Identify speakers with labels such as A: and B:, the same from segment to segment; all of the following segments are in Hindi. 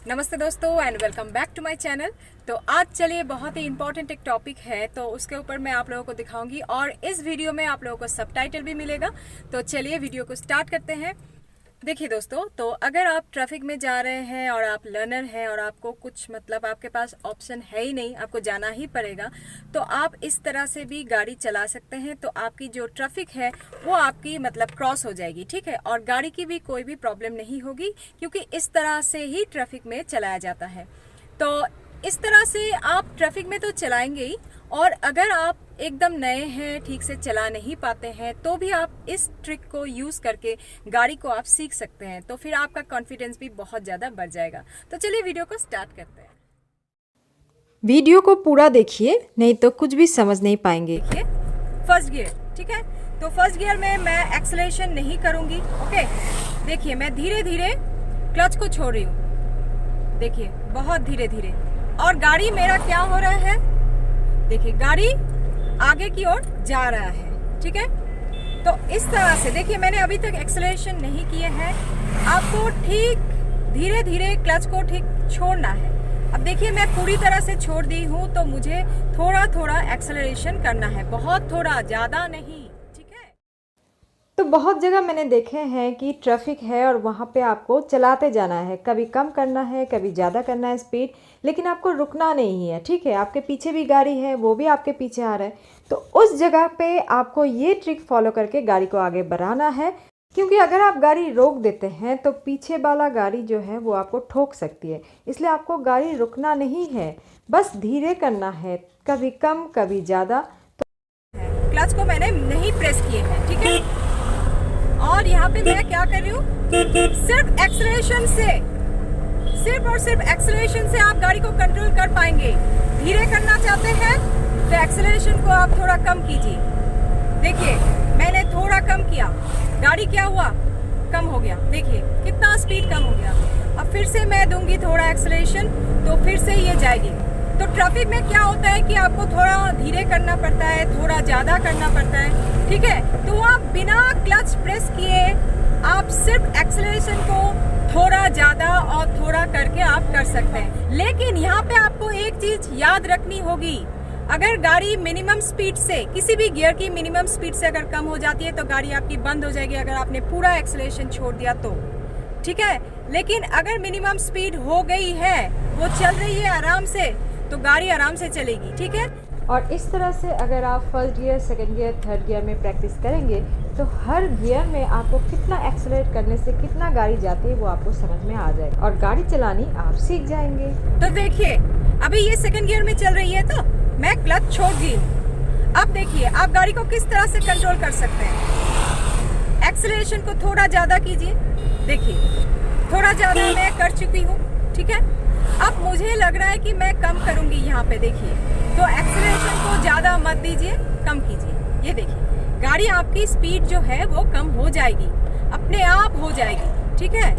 A: नमस्ते दोस्तों and welcome back to my channel. तो आज चलिए बहुत ही इंपॉर्टेंट एक टॉपिक है, तो उसके ऊपर मैं आप लोगों को दिखाऊंगी और इस वीडियो में आप लोगों को सबटाइटल भी मिलेगा। तो चलिए वीडियो को स्टार्ट करते हैं। देखिए दोस्तों, तो अगर आप ट्रैफिक में जा रहे हैं और आप लर्नर हैं और आपको कुछ आपके पास ऑप्शन है ही नहीं, आपको जाना ही पड़ेगा, तो आप इस तरह से भी गाड़ी चला सकते हैं। तो आपकी जो ट्रैफिक है वो आपकी क्रॉस हो जाएगी, ठीक है, और गाड़ी की भी कोई भी प्रॉब्लम नहीं होगी, क्योंकि इस तरह से ही ट्रैफिक में चलाया जाता है। तो इस तरह से आप ट्रैफिक में तो चलाएंगे ही, और अगर आप एकदम नए हैं, ठीक से चला नहीं पाते हैं, तो भी आप इस ट्रिक को यूज करके गाड़ी को आप सीख सकते हैं। तो फिर आपका कॉन्फिडेंस भी बहुत ज्यादा बढ़ जाएगा। तो चलिए वीडियो को स्टार्ट करते हैं।
B: वीडियो को पूरा देखिए, नहीं तो कुछ भी समझ नहीं पाएंगे।
A: देखिए फर्स्ट गियर, ठीक है। तो फर्स्ट गियर में मैं एक्सेलरेशन नहीं करूंगी, ओके। देखिए मैं धीरे धीरे क्लच को छोड़ रही हूँ, देखिए बहुत धीरे धीरे, और गाड़ी मेरा क्या हो रहा है, देखिए गाड़ी आगे की ओर जा रहा है, ठीक है। तो इस तरह से देखिए मैंने अभी तक एक्सेलरेशन नहीं किए हैं, आपको ठीक धीरे धीरे क्लच को ठीक छोड़ना है। अब देखिए मैं पूरी तरह से छोड़ दी हूँ, तो मुझे थोड़ा थोड़ा एक्सेलरेशन करना है, बहुत थोड़ा, ज्यादा नहीं, ठीक है।
B: तो बहुत जगह मैंने देखे हैं कि ट्रैफिक है और वहाँ पे आपको चलाते जाना है, कभी कम करना है, कभी ज़्यादा करना है स्पीड, लेकिन आपको रुकना नहीं है, ठीक है। आपके पीछे भी गाड़ी है, वो भी आपके पीछे आ रहा है, तो उस जगह पे आपको ये ट्रिक फॉलो करके गाड़ी को आगे बढ़ाना है, क्योंकि अगर आप गाड़ी रोक देते हैं तो पीछे वाला गाड़ी जो है वो आपको ठोक सकती है। इसलिए आपको गाड़ी रुकना नहीं है, बस धीरे करना है, कभी कम कभी ज़्यादा।
A: तो क्लच को मैंने नहीं प्रेस किए हैं, ठीक है, और यहाँ पे मैं क्या कर रही हूँ, सिर्फ एक्सेलरेशन से, सिर्फ और सिर्फ एक्सेलरेशन से आप गाड़ी को कंट्रोल कर पाएंगे। धीरे करना चाहते हैं तो एक्सेलरेशन को आप थोड़ा कम कीजिए। देखिए मैंने थोड़ा कम किया, गाड़ी क्या हुआ, कम हो गया, देखिए कितना स्पीड कम हो गया। अब फिर से मैं दूंगी थोड़ा एक्सेलरेशन, तो फिर से ये जाएगी। तो ट्रैफिक में क्या होता है कि आपको थोड़ा धीरे करना पड़ता है, थोड़ा ज्यादा करना पड़ता है, ठीक है। तो आप बिना क्लच प्रेस किए आप सिर्फ एक्सेलरेशन को थोड़ा ज्यादा और थोड़ा करके आप कर सकते हैं। लेकिन यहाँ पे आपको एक चीज याद रखनी होगी, अगर गाड़ी मिनिमम स्पीड से, किसी भी गियर की मिनिमम स्पीड से अगर कम हो जाती है तो गाड़ी आपकी बंद हो जाएगी, अगर आपने पूरा एक्सेलरेशन छोड़ दिया तो, ठीक है। लेकिन अगर मिनिमम स्पीड हो गई है, वो चल रही है आराम से, तो गाड़ी आराम से चलेगी, ठीक है।
B: और इस तरह से अगर आप first gear, second gear, third gear में प्रैक्टिस करेंगे तो हर गियर में आपको कितना एक्सेलरेट करने से कितना गाड़ी जाती है वो आपको समझ में आ जाएगा, और गाड़ी चलानी आप सीख जाएंगे।
A: तो देखिए अभी ये सेकंड गियर में चल रही है, तो मैं क्लच छोड़ दी। अब देखिए आप गाड़ी को किस तरह से कंट्रोल कर सकते हैं। एक्सेलरेशन को थोड़ा ज्यादा कीजिए, देखिए थोड़ा ज्यादा मैं कर चुकी हूँ, ठीक है। अब मुझे लग रहा है कि मैं कम करूंगी यहाँ पे, देखिए। तो एक्सेलरेशन को ज्यादा मत दीजिए, कम कीजिए। ये देखिए गाड़ी आपकी स्पीड जो है वो कम हो जाएगी, अपने आप हो जाएगी, ठीक है।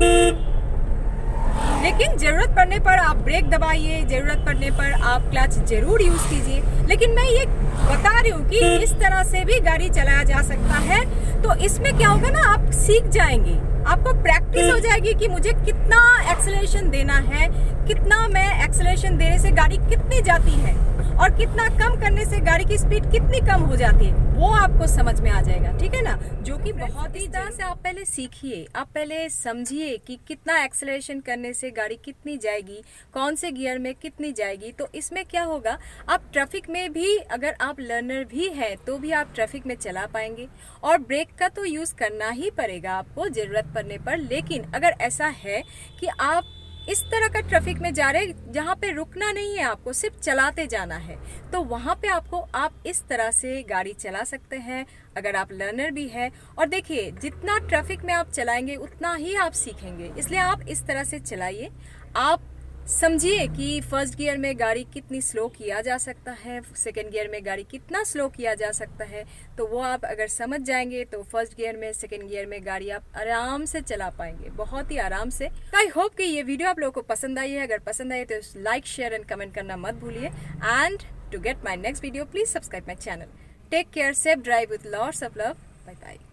A: लेकिन जरूरत पड़ने पर आप ब्रेक दबाइए, जरूरत पड़ने पर आप क्लच जरूर यूज कीजिए। लेकिन मैं ये बता रही हूँ कि इस तरह से भी गाड़ी चलाया जा सकता है। तो इसमें क्या होगा ना, आप सीख जाएंगे, आपको प्रैक्टिस हो जाएगी कि मुझे कितना एक्सेलरेशन देना है, कितना मैं एक्सेलरेशन देने से गाड़ी कितनी जाती है, और कितना कम करने से गाड़ी की स्पीड कितनी कम हो जाती है, वो आपको समझ में आ जाएगा, ठीक है ना। जो कि बहुत ही तरह से आप पहले सीखिए, आप पहले समझिए कि कितना एक्सेलरेशन करने से गाड़ी कितनी जाएगी, कौन से गियर में कितनी जाएगी। तो इसमें क्या होगा, आप ट्रैफिक में भी, अगर आप लर्नर भी है तो भी आप ट्रैफिक में चला पाएंगे। और ब्रेक का तो यूज करना ही पड़ेगा आपको जरूरत पड़ने पर। लेकिन अगर ऐसा है कि आप इस तरह का ट्रैफिक में जा रहे जहाँ पे रुकना नहीं है, आपको सिर्फ चलाते जाना है, तो वहाँ पे आप इस तरह से गाड़ी चला सकते हैं, अगर आप लर्नर भी है। और देखिए जितना ट्रैफिक में आप चलाएंगे उतना ही आप सीखेंगे, इसलिए आप इस तरह से चलाइए। आप समझिए कि फर्स्ट गियर में गाड़ी कितनी स्लो किया जा सकता है, सेकंड गियर में गाड़ी कितना स्लो किया जा सकता है। तो वो आप अगर समझ जाएंगे तो फर्स्ट गियर में, सेकंड गियर में गाड़ी आप आराम से चला पाएंगे, बहुत ही आराम से। आई होप कि ये वीडियो आप लोगों को पसंद आई है। अगर पसंद आई तो लाइक, शेयर एंड कमेंट करना मत भूलिए। And to get my next video please subscribe my channel. Take care, safe drive with lots of love, bye bye.